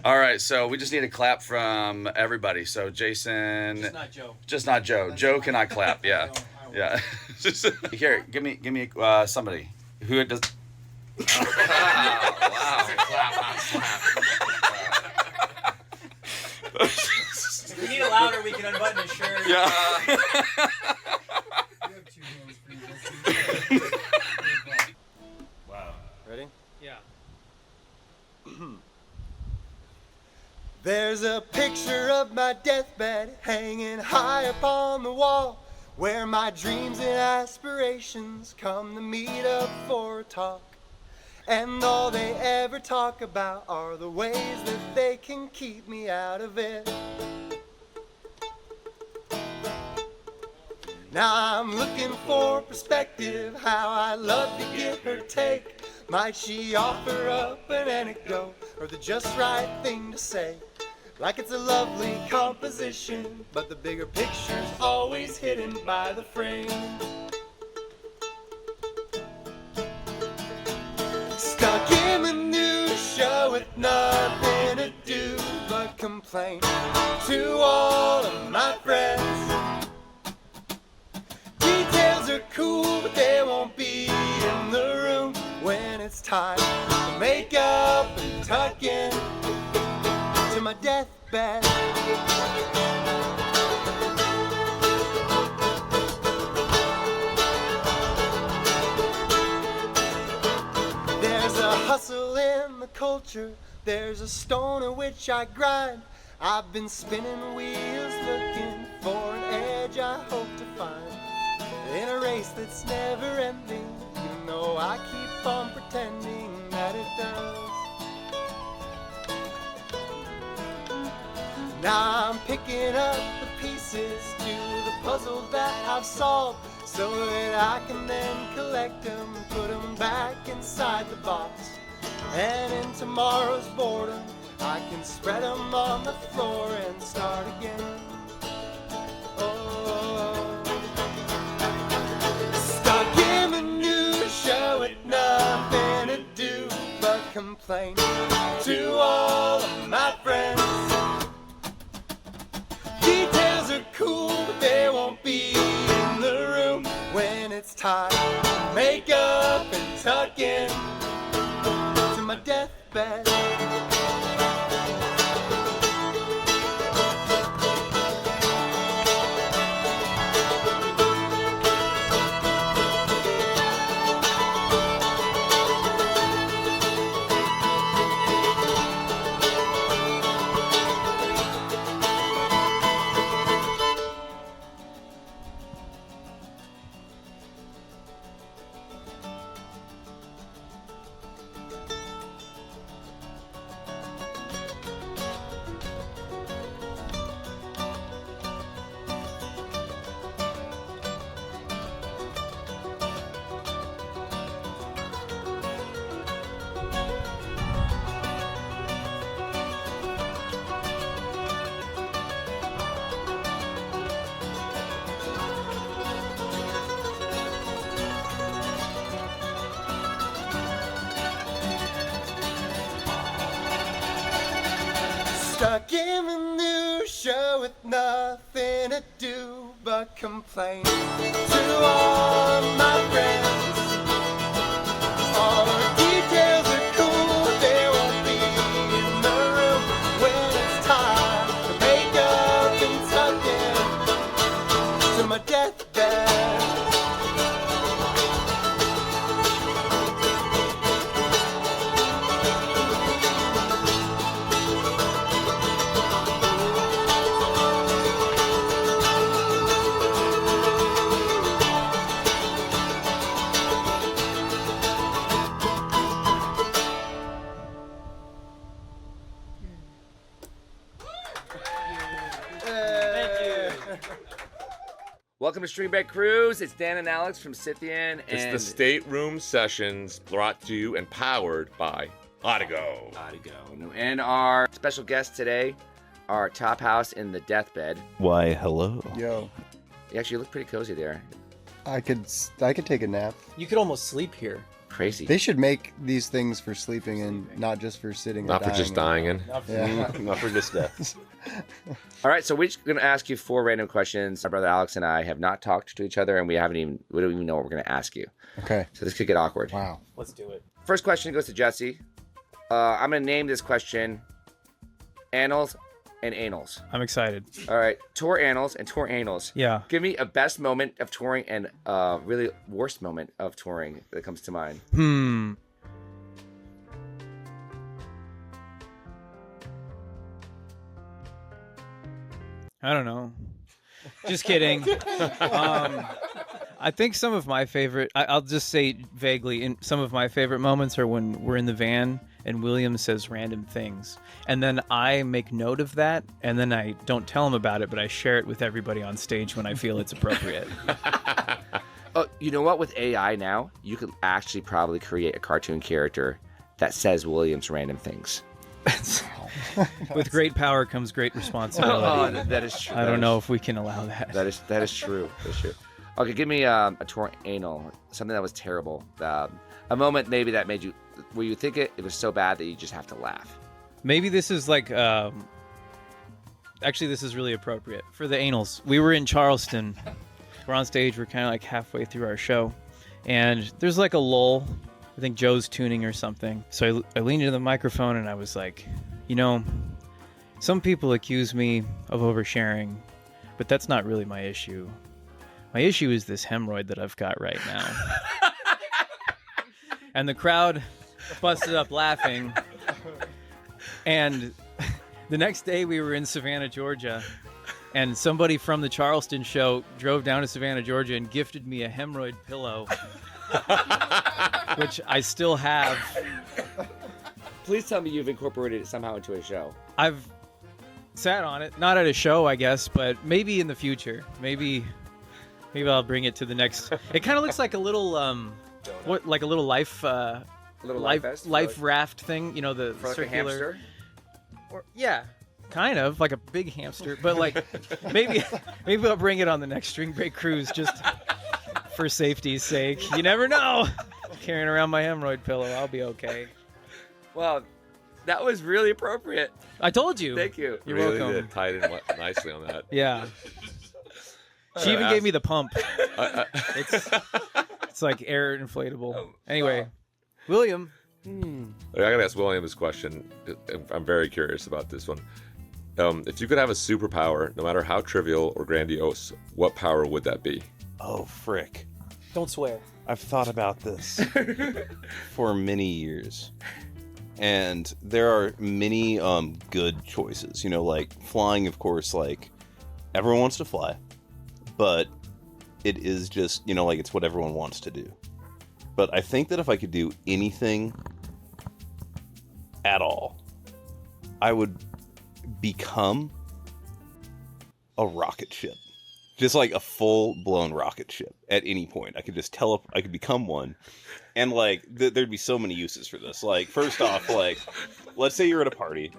All right, so we just need a clap from everybody. So Jason. Just not Joe. Just not Joe. Joe cannot clap. Yeah. Yeah. Here, give me somebody who does. Wow. Clap, not slap. If we need a louder, we can unbutton his shirt. Yeah. Wow. Ready? Yeah. There's a picture of my deathbed hanging high upon the wall, where my dreams and aspirations come to meet up for a talk. And all they ever talk about are the ways that they can keep me out of it. Now I'm looking for perspective, how I love to get her take. Might she offer up an anecdote or the just right thing to say? Like it's a lovely composition, but the bigger picture's always hidden by the frame. Stuck in the news show with nothing to do but complain to all of my friends. Details are cool, but they won't be in the room when it's time to make up and tuck in to my deathbed. There's a hustle in the culture, there's a stone at which I grind. I've been spinning wheels looking for an edge I hope to find in a race that's never ending, even though I keep on pretending that it does. Now I'm picking up the pieces to the puzzle that I've solved, so that I can then collect them, put them back inside the box. And in tomorrow's boredom, I can spread them on the floor and start again. Oh, stuck in the news show with nothing to do but complain to all of my friends. Details are cool, but they won't be in the room when it's time to make up and tuck in to my deathbed. Stuck in the news show with nothing to do but complain to all of my friends. All the details are cool, but they won't be in the room when it's time to make up and tuck in to my deathbed. Welcome to Stream Break Cruise. It's Dan and Alex from Scythian. It's the Stateroom sessions brought to you and powered by Audigo. And our special guest today, our TopHouse in the Deathbed. Why, hello. Yo, You actually look pretty cozy there. I could take a nap. You could almost sleep here. crazy. They should make these things for sleeping in, not just for sitting. Not or for just dying dying in. Yeah. Not for just death. All right, so we're just going to ask you 4 random questions. My brother Alex and I have not talked to each other, and we don't even know what we're going to ask you. Okay. So this could get awkward. Wow. Let's do it. First question goes to Jesse. I'm going to name this question Annals and Anals. I'm excited. All right, tour annals and tour anals. Yeah. Give me a best moment of touring and really worst moment of touring that comes to mind. I don't know. Just kidding. I think some of my favorite, I'll just say vaguely, some of my favorite moments are when we're in the van and William says random things. And then I make note of that, and then I don't tell him about it, but I share it with everybody on stage when I feel it's appropriate. Oh, you know what? With AI now, you could actually probably create a cartoon character that says William's random things. With great power comes great responsibility. That is true. I don't know if we can allow that. That is true. That's true. Okay, give me a tour anal, something that was terrible. A moment maybe that made you, where you think it was so bad that you just have to laugh. Maybe this is like, actually this is really appropriate for the anals. We were in Charleston. We're on stage. We're kind of like halfway through our show, and there's like a lull. I think Joe's tuning or something. So I leaned into the microphone and I was like, you know, some people accuse me of oversharing, but that's not really my issue. My issue is this hemorrhoid that I've got right now. And the crowd busted up laughing. And the next day we were in Savannah, Georgia, and somebody from the Charleston show drove down to Savannah, Georgia and gifted me a hemorrhoid pillow, which I still have. Please tell me you've incorporated it somehow into a show. I've sat on it, not at a show, I guess, but maybe in the future. Maybe I'll bring it to the next. It kind of looks like a little like a little life life raft thing, you know, the For like circular a hamster? Or, yeah, kind of like a big hamster, but like maybe I'll bring it on the next String Break cruise just for safety's sake. You never know. Carrying around my hemorrhoid pillow, I'll be okay. Well, that was really appropriate. I told you. Thank you. You're Really welcome. did tie it in nicely on that. Yeah. She even gave me the pump. It's like air inflatable. Anyway, William. I gotta ask William this question. I'm very curious about this one. If you could have a superpower, no matter how trivial or grandiose, what power would that be? Oh, frick. Don't swear. I've thought about this for many years. And there are many good choices. You know, like flying, of course, like everyone wants to fly. But it is just, you know, like it's what everyone wants to do. But I think that if I could do anything at all, I would become a rocket ship. Just like a full-blown rocket ship at any point. I could just I could become one. And like, there'd be so many uses for this. Like, first off, like, let's say you're at a party.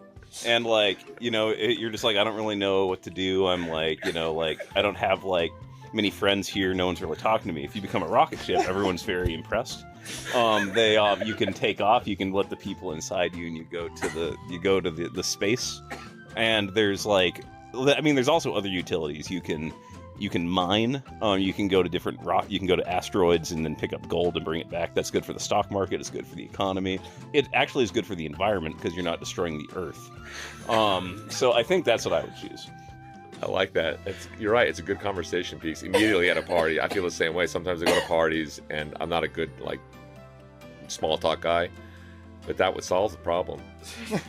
And like, you know, you're just like, I don't really know what to do. I'm like, you know, like, I don't have like many friends here. No one's really talking to me. If you become a rocket ship, everyone's very impressed. You can take off. You can let the people inside you, and you go to the space. And there's like, I mean, there's also other utilities. You can mine. You can go to different you can go to asteroids and then pick up gold and bring it back. That's good for the stock market. It's good for the economy. It actually is good for the environment because you're not destroying the earth. So I think that's what I would choose. I like that. You're right. It's a good conversation piece. Immediately at a party, I feel the same way. Sometimes I go to parties and I'm not a good like small talk guy, but that would solve the problem.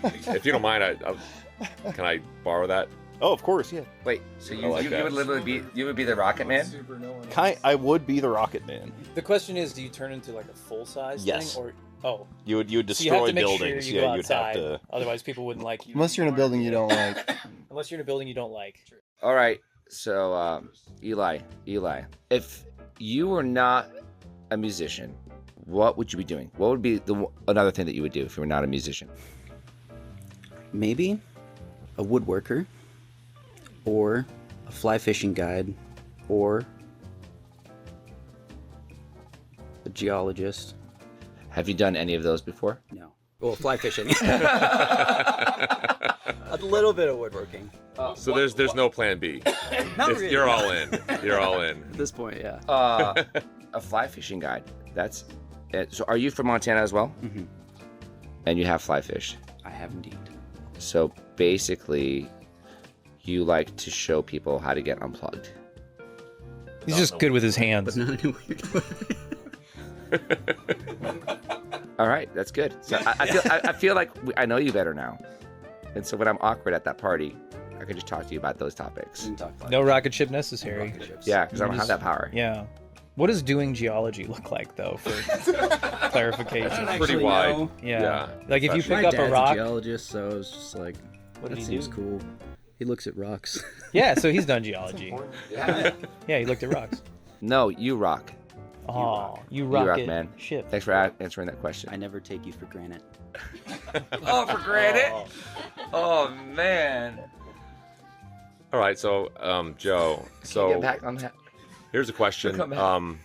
If you don't mind, can I borrow that? Oh, of course, yeah. Wait, so you like that. would literally be the Rocket Man? I would be the Rocket Man. The question is, do you turn into like a full-size Yes. thing? Or You would so you destroy have to make buildings. sure you go You'd outside. have to. Otherwise, people wouldn't like you. Unless you're in a building you don't like. Unless you're in a building you don't like. All right, so Eli, if you were not a musician, what would you be doing? What would be another thing that you would do if you were not a musician? Maybe a woodworker, or a fly fishing guide, or a geologist. Have you done any of those before? No. Well, fly fishing. A little bit of woodworking. So there's no plan B. Not really. You're all in. You're all in. At this point, yeah. A fly fishing guide. That's it. So are you from Montana as well? Mm-hmm. And you have fly fish. I have indeed. So basically, you like to show people how to get unplugged. He's just good with his But hands. not in a weird way. All right, that's good. So I feel like I know you better now. And so when I'm awkward at that party, I can just talk to you about those topics. We can talk about No it. rocket ship necessary. Rocket ships. Yeah, because I don't have that power. Yeah. What does doing geology look like, though, for clarification? I don't Pretty actually wide. know. Yeah. Like if you Especially- pick My up a dad's rock. geologist, so I was just like, What did that he seems do? cool. He looks at rocks. Yeah, so he's done geology. Yeah. Yeah, he looked at rocks. No, you rock. Oh, you rock, rocket man. ship. Thanks for answering that question. I never take you for granted. Oh, for granted? Oh, man. All right, so Joe. So Get back on that. here's a question. Come back. I'm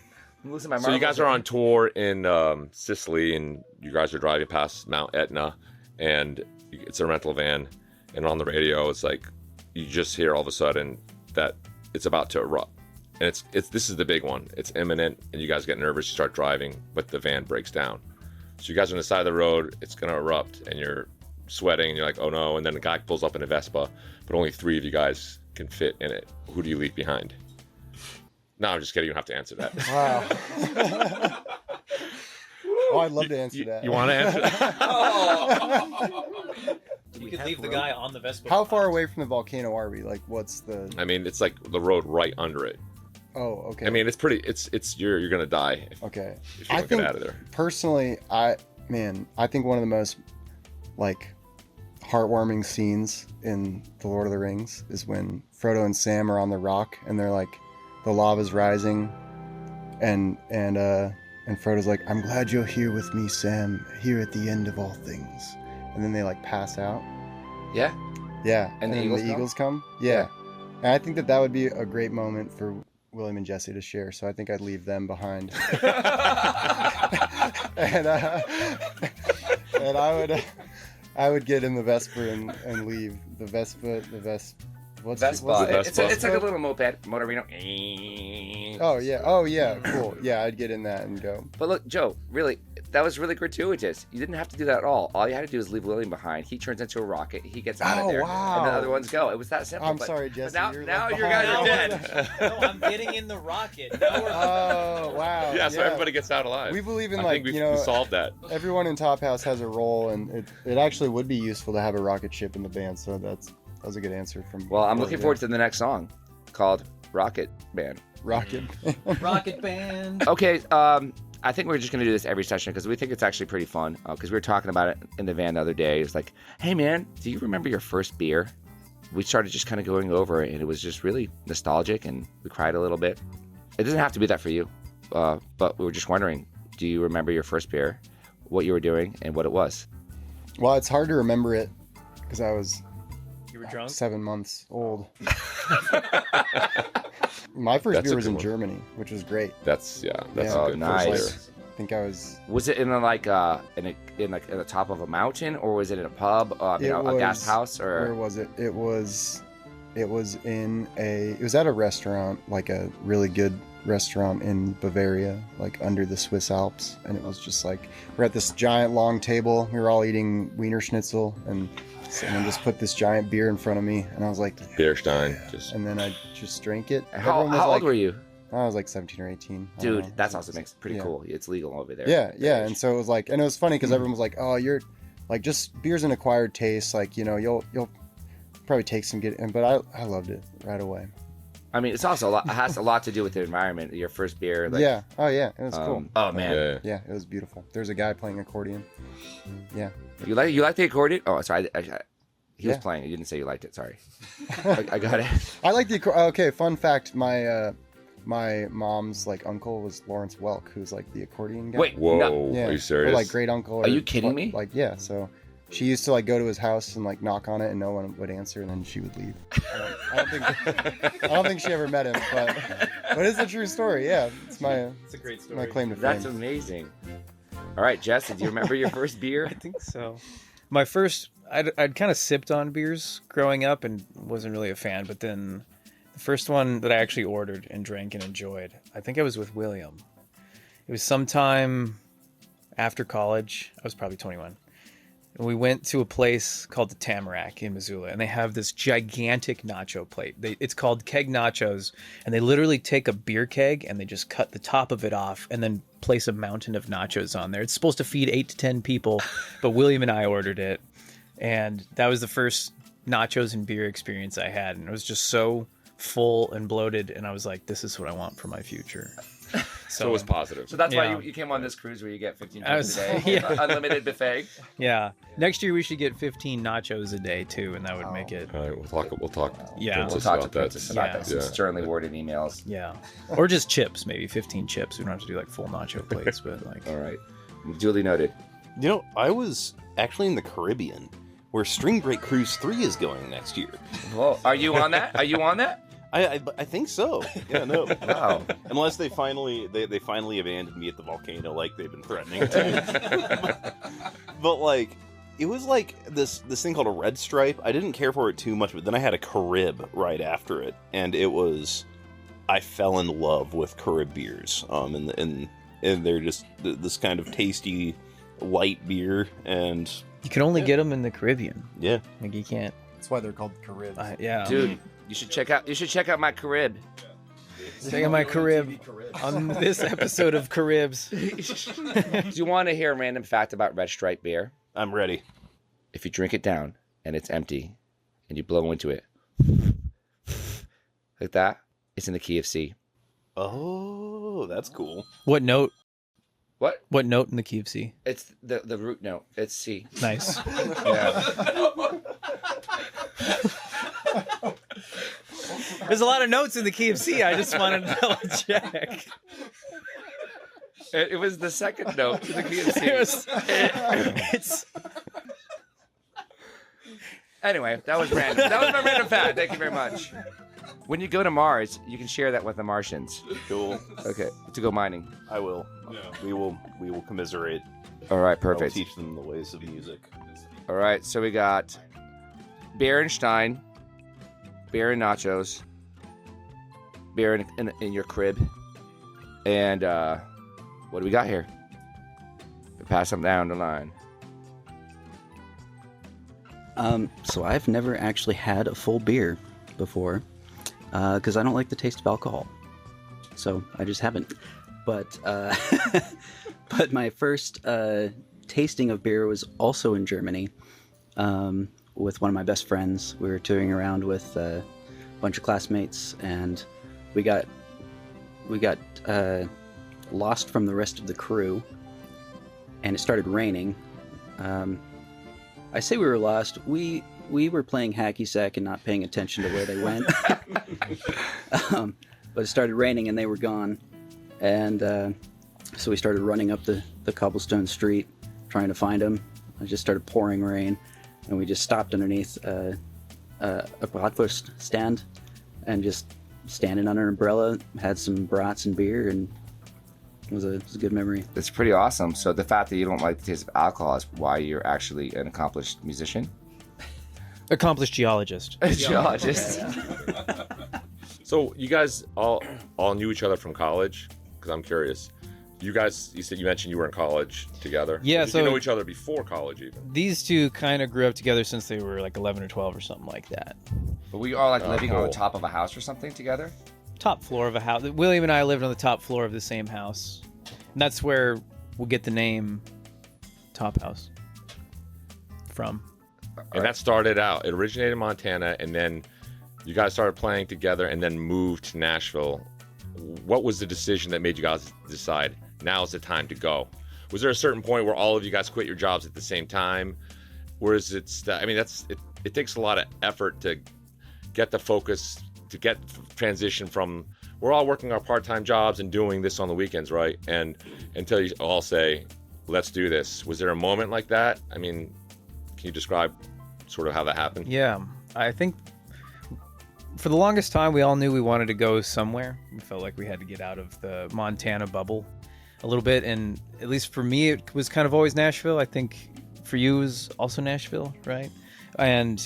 losing my So you guys marbles. are on tour in Sicily, and you guys are driving past Mount Etna, and it's a rental van, and on the radio, it's like you just hear all of a sudden that it's about to erupt, and it's this is the big one. It's imminent, and you guys get nervous. You start driving, but the van breaks down. So you guys are on the side of the road. It's gonna erupt, and you're sweating, and you're like, oh no! And then the guy pulls up in a Vespa, but only 3 of you guys can fit in it. Who do you leave behind? No, I'm just kidding. You don't have to answer that. Wow. Oh, I'd love to answer that. You want to answer that? You could leave the guy on the Vespa. How far away from the volcano are we? Like, what's the? I mean, it's like the road right under it. Oh, okay. I mean, it's pretty. It's you're gonna die okay. if you I don't think get out of there. personally, I think one of the most like heartwarming scenes in The Lord of the Rings is when Frodo and Sam are on the rock and they're like, the lava's rising, and Frodo's like, I'm glad you're here with me, Sam, here at the end of all things. And then they like pass out. Yeah? Yeah. And the then Eagles the come? Eagles come. Yeah. And I think that would be a great moment for William and Jesse to share. So I think I'd leave them behind. and I would get in the Vespa and leave. The Vespa. What's Vespa. it? It's like a little moped, motorino. Oh yeah, cool. Yeah, I'd get in that and go. But look, Joe, really, that was really gratuitous. You didn't have to do that at all. All you had to do is leave William behind. He turns into a rocket. He gets out of there. Wow. And the other ones go. It was that simple. I'm but- sorry, but Jesse. now you're now like your guys are behind. dead. No, I'm getting in the rocket. Now we're Oh wow. Yeah, so everybody gets out alive. We believe in I like think we you know solved that. everyone in TopHouse has a role, and it actually would be useful to have a rocket ship in the band. So that was a good answer from. Well, I'm looking forward to the next song called Rocket Band. Rocket. rocket band. Okay, I think we're just going to do this every session because we think it's actually pretty fun. Because we were talking about it in the van the other day. It's like, hey man, do you remember your first beer? We started just kind of going over it, and it was just really nostalgic, and we cried a little bit. It doesn't have to be that for you, but we were just wondering, do you remember your first beer, what you were doing, and what it was? Well, it's hard to remember it because I was You were drunk? 7 months old. My first That's beer a was good in one. Germany, which was great. That's Yeah. a Oh, good nice. first beer. I think I was. Was it in like in the top of a mountain, or was it in a pub, a gas house, Where or was it? It was at a restaurant, like a really good restaurant in Bavaria, like under the Swiss Alps, and it was just like we're at this giant long table. We were all eating Wiener Schnitzel, and someone just put this giant beer in front of me, and I was like, Beerstein. Just and then I just drank it. how Everyone was old like, were you? I was like 17 or 18. I don't Dude, know. that's also makes pretty Yeah. cool. It's legal over there. Yeah, and so it was like, and it was funny because everyone was like, "Oh, you're like just beer's an acquired taste. Like you'll probably take some but I loved it right away. I mean, it's also it has a lot to do with the environment. Your first beer, like, Yeah. Oh yeah, it was cool. Oh man, yeah. Yeah, it was beautiful. There's a guy playing accordion. Yeah. you like the accordion? Oh, sorry, he was Yeah. playing. You didn't say you liked it. Sorry, I got it. I like the okay. Fun fact: my mom's like uncle was Lawrence Welk, who's like the accordion guy. Wait, Whoa, no. Yeah. are you Or serious? like great uncle. Are you kidding me? Like yeah. So she used to like go to his house and like knock on it, and no one would answer, and then she would leave. I don't think she ever met him, but it's a true story. Yeah, it's It's a great story. my claim to That's fame. amazing. All right, Jesse, do you remember your first beer? I think so. My first, I'd kind of sipped on beers growing up and wasn't really a fan, but then the first one that I actually ordered and drank and enjoyed, I think I was with William. It was sometime after college. I was probably 21. And we went to a place called the Tamarack in Missoula, and they have this gigantic nacho plate. It's called keg nachos, and they literally take a beer keg and they just cut the top of it off and then place a mountain of nachos on there. It's supposed to feed 8 to 10 people, but William and I ordered it, and that was the first nachos and beer experience I had, and it was just so full and bloated, and I was like, this is what I want for my future. So it was positive. So that's Yeah. why you came on this cruise where you get 15 I drinks was- a day, yeah. unlimited buffet. Yeah. Next year we should get 15 nachos a day too, and that would make it. All right, we'll talk. Yeah. Princess We'll talk to about that. Princess about Yeah. that. Some Yeah. sternly worded emails. Yeah. Or just chips, maybe 15 chips. We don't have to do like full nacho plates, but like. All right. Duly noted. You know, I was actually in the Caribbean, where String Break Cruise 3 is going next year. Well, are you on that? Are you on that? I think so. Yeah, no. Wow. Unless they finally abandoned me at the volcano like they've been threatening to. But like, it was like this thing called a Red Stripe. I didn't care for it too much, but then I had a Carib right after it, and I fell in love with Carib beers. And they're just this kind of tasty, light beer, and You can only get them in the Caribbean. yeah. Like you can't. That's why they're called Caribs. Yeah. Dude, you should check out my Carib. Check out my Carib on this episode of Caribs. Do you want to hear a random fact about Red Stripe beer? I'm ready. If you drink it down and it's empty and you blow into it like that, it's in the key of C. Oh, that's cool. What note? What? What note in the key of C? It's the root note. It's C. Nice. Yeah. There's a lot of notes in the key of C. I just wanted to double check. It was the second note to the key of C. It's Anyway, that was random. That was my random fact. Thank you very much. When you go to Mars, you can share that with the Martians. Cool. Okay, to go mining. I will. We will commiserate. All right, I will perfect. teach them the ways of music. All right, so we got Berenstein, beer and nachos, beer in your crib, and what do we got here? Pass them down the line. So I've never actually had a full beer before, because I don't like the taste of alcohol. So I just haven't. But but my first tasting of beer was also in Germany, with one of my best friends. We were touring around with a bunch of classmates, and we got lost from the rest of the crew, and it started raining. I say we were lost. We were playing hacky sack and not paying attention to where they went. But it started raining and they were gone. And so we started running up the cobblestone street trying to find them. It just started pouring rain. And we just stopped underneath a bratwurst stand and just standing under an umbrella, had some brats and beer, and it was a good memory. That's pretty awesome. So the fact that you don't like the taste of alcohol is why you're actually an accomplished musician? accomplished geologist. A geologist. So you guys all knew each other from college? Because I'm curious. You guys, you mentioned you were in college together. Yeah, Did so you know each other before college even? These two kind of grew up together since they were like 11 or 12 or something like that. But we all like living on the cool. top of a house or something together? Top floor of a house. William and I lived on the top floor of the same house. And that's where we'll get the name TopHouse from. And that started out, it originated in Montana, and then you guys started playing together and then moved to Nashville. What was the decision that made you guys decide now's the time to go? Was there a certain point where all of you guys quit your jobs at the same time? Or is it, I mean, it takes a lot of effort to get the focus, to get transition from, we're all working our part-time jobs and doing this on the weekends, right? And until you all say, let's do this. Was there a moment like that? I mean, can you describe sort of how that happened? Yeah, I think for the longest time we all knew we wanted to go somewhere. We felt like we had to get out of the Montana bubble. a little bit, and at least for me, it was kind of always Nashville. I think for you it was also Nashville, right? And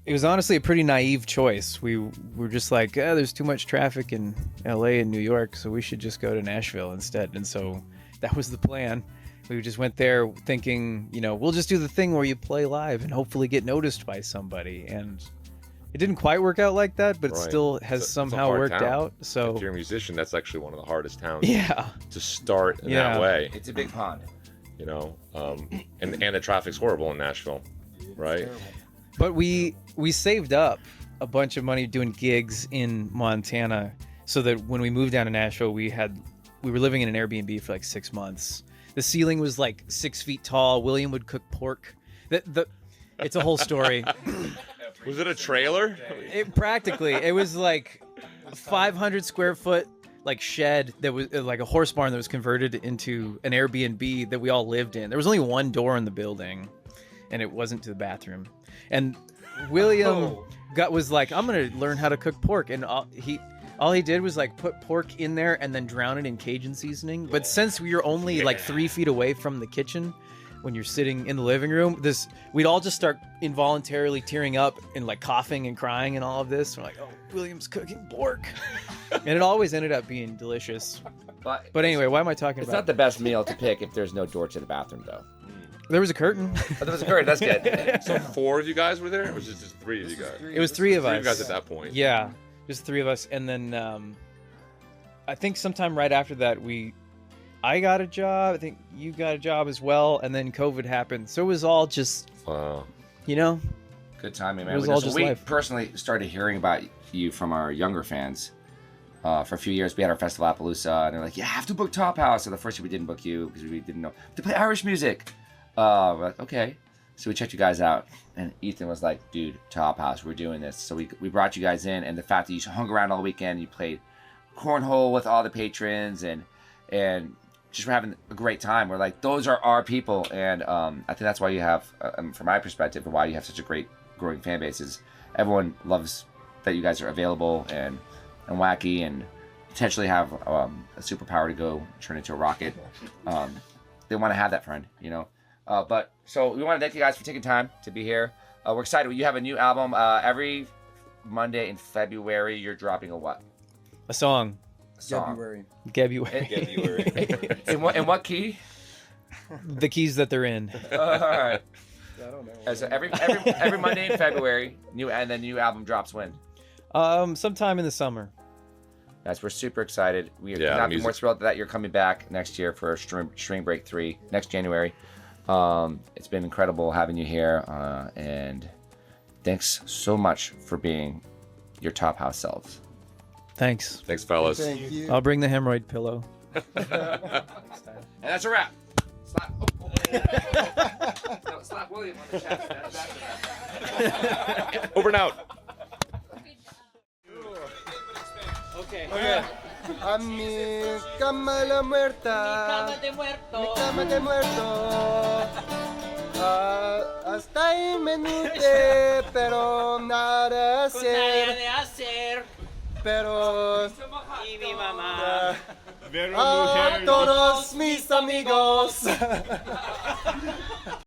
it was honestly a pretty naive choice. We were just like, there's too much traffic in LA and New York, so we should just go to Nashville instead. And so that was the plan. We just went there thinking, we'll just do the thing where you play live and hopefully get noticed by somebody. And it didn't quite work out like that, but it still has somehow worked out. So if you're a musician, that's actually one of the hardest towns to start in that way. It's a big pond. And the traffic's horrible in Nashville, right? But we saved up a bunch of money doing gigs in Montana so that when we moved down to Nashville, we were living in an Airbnb for like 6 months. The ceiling was like 6 feet tall. William would cook pork. It's a whole story. Was it a trailer? It was like a 500 square foot like shed that was like a horse barn that was converted into an Airbnb that we all lived in. There was only one door in the building, and it wasn't to the bathroom. And William was like, I'm gonna learn how to cook pork, and all he did was like put pork in there and then drown it in Cajun seasoning. But since we were only like 3 feet away from the kitchen, when you're sitting in the living room, we'd all just start involuntarily tearing up and like coughing and crying and all of this. We're like, oh, William's cooking pork. And it always ended up being delicious. But anyway, why am I talking It's about not the best meal to pick if there's no door to the bathroom, though. There was a curtain. Oh, there was a curtain. That's good. So 4 of you guys were there, or was it just 3 of you guys? It was 3 of us. 3 of you guys at that point. Yeah, just 3 of us. And then I think sometime right after that, I got a job. I think you got a job as well. And then COVID happened. So it was all just, Wow. Good timing, man. It was all just we life. personally started hearing about you from our younger fans. For a few years, we had our festival Appaloosa, and they're like, "You have to book TopHouse." So the first year we didn't book you because we didn't know to play Irish music. We're like, okay, so we checked you guys out, and Ethan was like, "Dude, TopHouse, we're doing this." So we brought you guys in, and the fact that you hung around all weekend, you played cornhole with all the patrons, and just were having a great time. We're like, those are our people, and I think that's why you have, from my perspective, why you have such a great growing fan base is everyone loves that you guys are available and wacky and potentially have a superpower to go turn into a rocket. They want to have that friend, But so we want to thank you guys for taking time to be here. We're excited. You have a new album every Monday in February. You're dropping a what? a song. February. In what key? The keys that they're in. All right. I don't know. So every Monday in February, new album drops when? Sometime in the summer. Guys, we're super excited. We are not be more thrilled that you're coming back next year for String Break 3 next January. It's been incredible having you here, and thanks so much for being your TopHouse selves. Thanks. Thanks, fellas. Thank you. I'll bring the hemorrhoid pillow. And that's a wrap. Slap. No, slap William on the chest. That's Over and out. Okay. A mi cama la muerta. Mi cama de muerto. Hasta ahí me nutre, pero nada hacer. Pero Y mi mamá. a todos mis amigos.